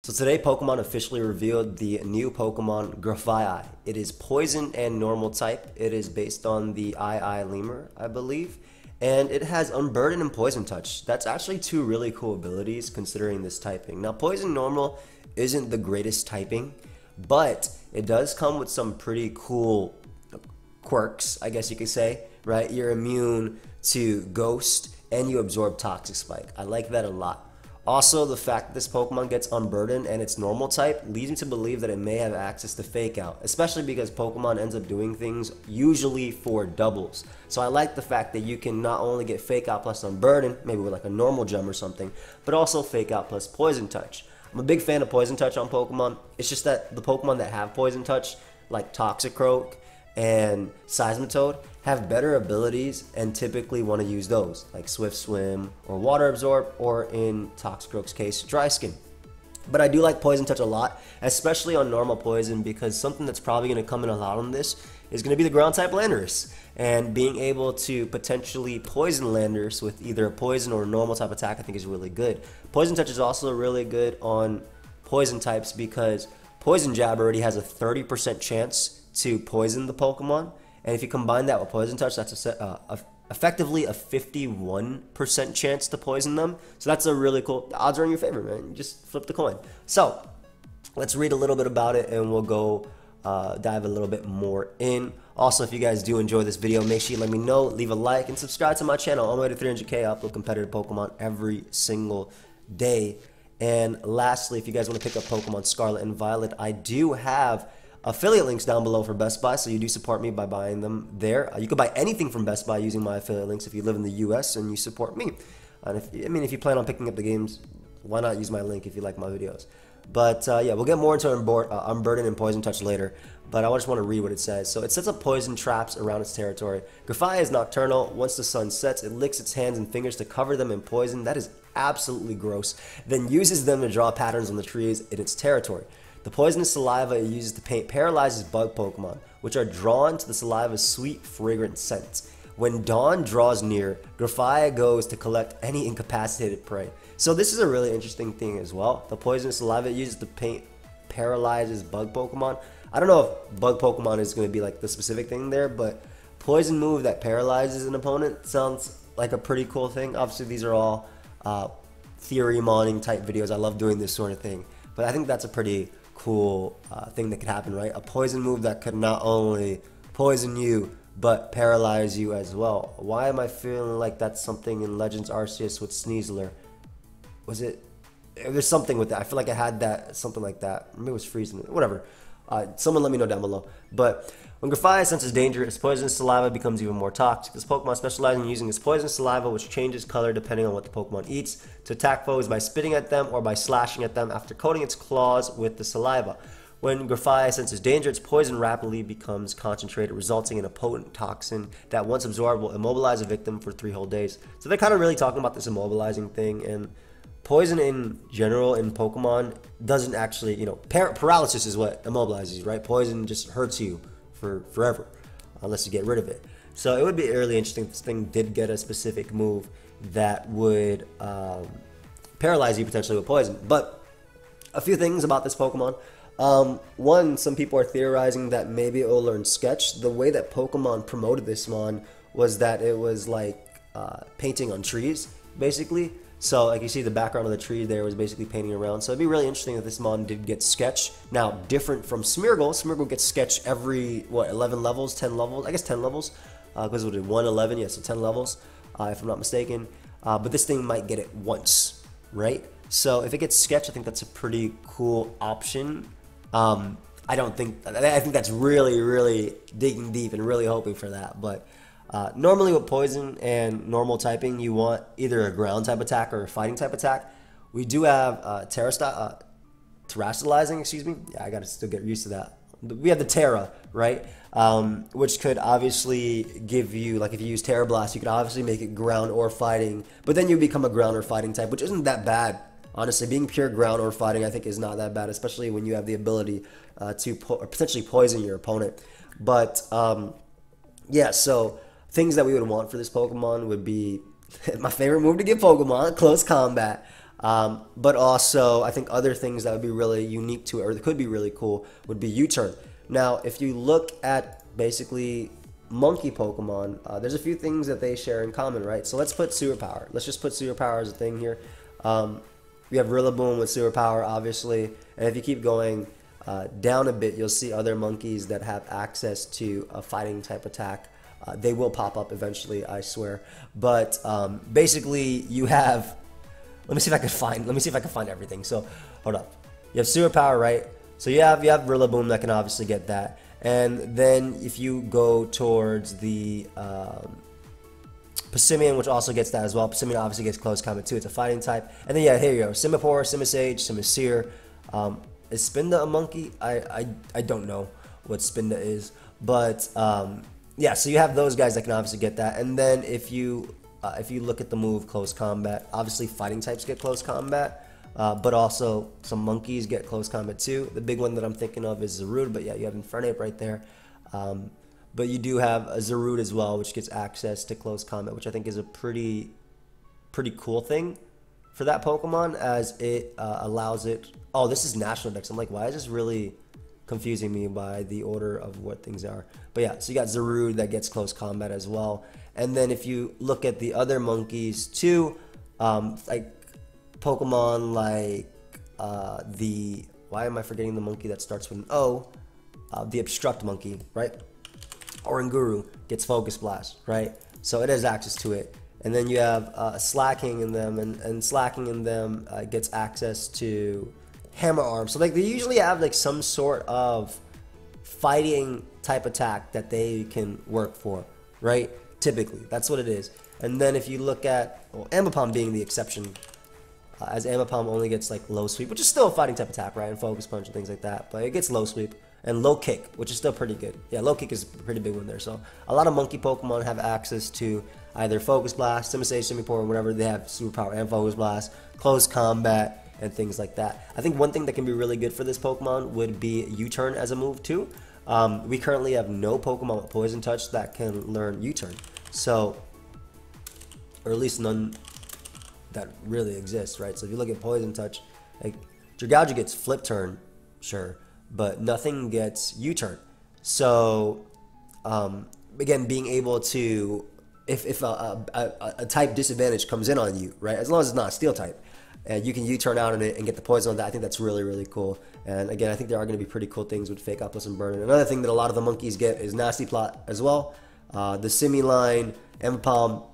So today Pokemon officially revealed the new Pokemon Grafaiai. It is poison and normal type. It is based on the II Lemur, I believe. And it has Unburden and Poison Touch. That's actually two really cool abilities considering this typing. Now Poison Normal isn't the greatest typing, but it does come with some pretty cool quirks, I guess you could say, right? You're immune to Ghost and you absorb Toxic Spike. I like that a lot. Also, the fact that this Pokemon gets Unburdened and its normal type leads me to believe that it may have access to Fake Out, especially because Pokemon ends up doing things usually for doubles. So I like the fact that you can not only get Fake Out plus Unburdened, maybe with like a normal gem or something, but also Fake Out plus Poison Touch. I'm a big fan of Poison Touch on Pokemon. It's just that the Pokemon that have Poison Touch, like Toxicroak and Seismitoad, have better abilities and typically want to use those, like Swift Swim or Water Absorb, or in Toxicroak's case, Dry Skin. But I do like Poison Touch a lot, especially on normal poison, because something that's probably going to come in a lot on this is going to be the ground type Landorus. And being able to potentially poison Landorus with either a poison or a normal type attack I think is really good. Poison Touch is also really good on poison types because Poison Jab already has a 30% chance to poison the Pokemon. And if you combine that with Poison Touch, that's effectively a 51% chance to poison them. So that's a really cool, the odds are in your favor, man. You just flip the coin. So let's read a little bit about it and we'll go dive a little bit more in. Also, if you guys do enjoy this video, make sure you let me know, leave a like, and subscribe to my channel. On the way to 300K, I upload competitive Pokemon every single day. And lastly, if you guys want to pick up Pokemon Scarlet and Violet, I do have affiliate links down below for Best Buy, so you do support me by buying them there. You can buy anything from Best Buy using my affiliate links if you live in the US and you support me. And if you plan on picking up the games, why not use my link if you like my videos? But yeah, we'll get more into Unburden and Poison Touch later, but I just want to read what it says. So it sets up poison traps around its territory. Grafaia is nocturnal. Once the sun sets, it licks its hands and fingers to cover them in poison. That is absolutely gross. Then uses them to draw patterns on the trees in its territory. The poisonous saliva it uses to paint paralyzes bug Pokemon, which are drawn to the saliva's sweet, fragrant scent. When dawn draws near, Grafaia goes to collect any incapacitated prey. So this is a really interesting thing as well. The poisonous saliva it uses to paint paralyzes bug Pokemon. I don't know if bug Pokemon is going to be like the specific thing there, but poison move that paralyzes an opponent sounds like a pretty cool thing. Obviously, these are all theory modding type videos. I love doing this sort of thing, but I think that's a pretty cool thing that could happen, right? A poison move that could not only poison you but paralyze you as well. Why am I feeling like that's something in Legends Arceus with Sneasler? Was it? There's something with that. I feel like I had that, something like that. Maybe it was freezing. Whatever. Someone let me know down below. But when Grafaia senses danger, its poisonous saliva becomes even more toxic. This Pokemon specializes in using its poisonous saliva, which changes color depending on what the Pokemon eats, to attack foes by spitting at them or by slashing at them after coating its claws with the saliva. When Grafaia senses danger, its poison rapidly becomes concentrated, resulting in a potent toxin that, once absorbed, will immobilize a victim for 3 whole days. So they're kind of really talking about this immobilizing thing, and poison in general in Pokemon doesn't actually, paralysis is what immobilizes you, right? Poison just hurts you for forever unless you get rid of it. So it would be really interesting if this thing did get a specific move that would paralyze you potentially with poison. But a few things about this Pokemon. One, some people are theorizing that maybe it will learn Sketch. The way that Pokemon promoted this mon was that it was like painting on trees, basically. So like you see the background of the tree there was basically painting around. So it'd be really interesting if this mon did get Sketch. Now, different from Smeargle. Smeargle gets Sketch every, 11 levels, 10 levels? I guess 10 levels, because it did 111, yeah, so 10 levels, if I'm not mistaken. But this thing might get it once, right? So if it gets Sketch, I think that's a pretty cool option. I think that's really, really digging deep and really hoping for that. But normally with poison and normal typing, you want either a ground type attack or a fighting type attack. We do have terrestrializing, excuse me. Yeah, I gotta still get used to that. We have the Terra, right? Which could obviously give you, like if you use Terra Blast, you could obviously make it ground or fighting, but then you become a ground or fighting type, which isn't that bad. Honestly, being pure ground or fighting, I think, is not that bad, especially when you have the ability to potentially poison your opponent. But yeah, so things that we would want for this Pokemon would be my favorite move to get Pokemon, close combat. But also, I think other things that would be really unique to it, or that could be really cool, would be U-turn. Now, if you look at basically monkey Pokemon, there's a few things that they share in common, right? So let's put Sewer Power. Let's just put Sewer Power as a thing here. We have Rillaboom with Sewer Power, obviously, and if you keep going down a bit, you'll see other monkeys that have access to a fighting type attack. They will pop up eventually, I swear. But basically, you have. Let me see if I can find everything. So hold up. You have Sewer Power, right? So you have Rillaboom that can obviously get that, and then if you go towards the Passimian, which also gets that as well. Passimian obviously gets close combat too. It's a fighting type. And then yeah, here you go. Simipour, Simisage, Simisear. Is Spinda a monkey? I don't know what Spinda is, but yeah. So you have those guys that can obviously get that. And then if you look at the move close combat, obviously fighting types get close combat, but also some monkeys get close combat too. The big one that I'm thinking of is Zarude, but yeah, you have Infernape right there. But you do have a Zarude as well, which gets access to close combat, which I think is a pretty cool thing for that Pokemon, as it allows it. Oh, this is National Dex. I'm like, why is this really confusing me by the order of what things are? But yeah, so you got Zarude that gets close combat as well. And then if you look at the other monkeys too, like Pokemon like why am I forgetting the monkey that starts with an O? The Obstruct monkey, right? Oranguru gets Focus Blast, right? So it has access to it. And then you have Slacking in them, and Slacking in them gets access to Hammer Arm. So like they usually have like some sort of fighting type attack that they can work for, right? Typically, that's what it is. And then if you look at, well, Ambipom being the exception, as Ambipom only gets like low sweep, which is still a fighting type attack, right? And Focus Punch and things like that, but it gets low sweep. And low kick, which is still pretty good. Yeah, low kick is a pretty big one there. So a lot of monkey Pokemon have access to either Focus Blast, Simisage, Simipour, whatever. They have Super Power and Focus Blast, close combat, and things like that. I think one thing that can be really good for this Pokemon would be U-turn as a move too. We currently have no Pokemon with Poison Touch that can learn U-turn. So, or at least none that really exists, right? So if you look at Poison Touch, like Dragalge gets Flip Turn, sure, but nothing gets U-turn. So again, being able to, if a type disadvantage comes in on you, right, as long as it's not a steel type, and you can U-turn out on it and get the poison on that, I think that's really, really cool. And again, I think there are going to be pretty cool things with Fake Upless and Burn. Another thing that a lot of the monkeys get is Nasty Plot as well. The Simi line, Ambipom,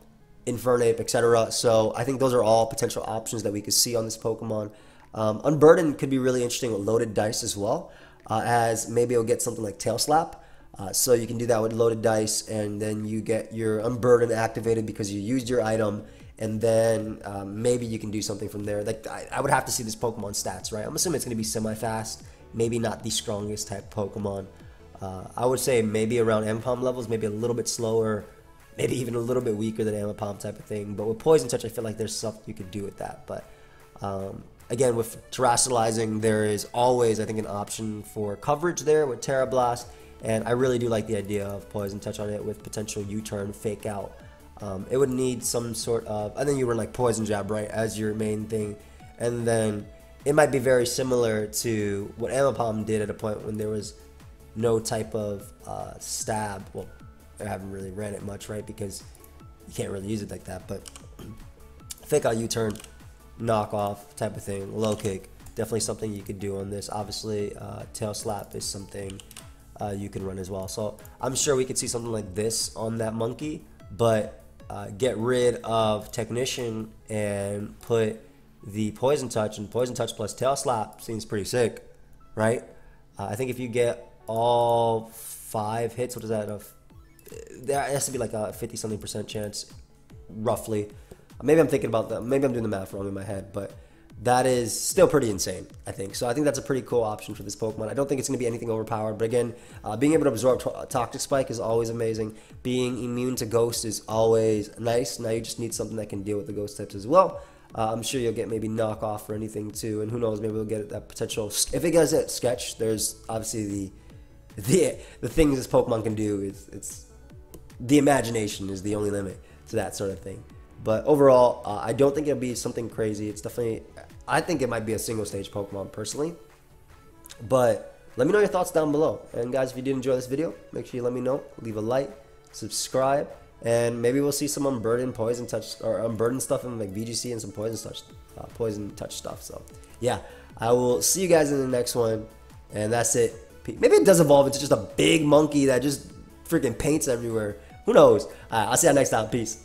Infernape, etc. So I think those are all potential options that we could see on this Pokemon. Unburden could be really interesting with Loaded Dice as well, as maybe it'll get something like Tail Slap. So you can do that with Loaded Dice, and then you get your Unburden activated because you used your item, and then maybe you can do something from there. Like I would have to see this Pokemon stats, right? I'm assuming it's going to be semi-fast, maybe not the strongest type Pokemon. I would say maybe around Ambipom levels, maybe a little bit slower, maybe even a little bit weaker than Ambipom type of thing. But with Poison Touch, I feel like there's stuff you could do with that. But again, with Terastallizing, there is always, I think, an option for coverage there with Terra Blast. And I really do like the idea of Poison Touch on it with potential U-turn, Fake Out. It would need some sort of, I think you run like Poison Jab, right, as your main thing. And then it might be very similar to what Ambipom did at a point when there was no type of stab. Well, I haven't really ran it much, right, because you can't really use it like that. But Fake Out, U-turn, knock off type of thing, low kick, definitely something you could do on this. Obviously, Tail Slap is something you can run as well. So I'm sure we could see something like this on that monkey, but get rid of Technician and put the Poison Touch, and Poison Touch plus Tail Slap seems pretty sick, right? I think if you get all 5 hits, what is that? There has to be like a 50-something% chance, roughly. Maybe I'm thinking about that. Maybe I'm doing the math wrong in my head, but that is still pretty insane, I think. So I think that's a pretty cool option for this Pokemon. I don't think it's going to be anything overpowered, but again, being able to absorb Toxic Spike is always amazing. Being immune to Ghost is always nice. Now you just need something that can deal with the Ghost types as well. I'm sure you'll get maybe Knock Off or anything too, and who knows, maybe we'll get that potential. If it gets at Sketch, there's obviously the things this Pokemon can do is, it's the imagination is the only limit to that sort of thing. But overall, I don't think it'll be something crazy. It's definitely, I think it might be a single stage Pokemon personally. But let me know your thoughts down below. And guys, if you did enjoy this video, make sure you let me know. Leave a like, subscribe, and maybe we'll see some Unburden, Poison Touch, or Unburden stuff in like VGC and some Poison Touch stuff. So yeah, I will see you guys in the next one. And that's it. Maybe it does evolve into just a big monkey that just freaking paints everywhere. Who knows? Alright, I'll see you next time. Peace.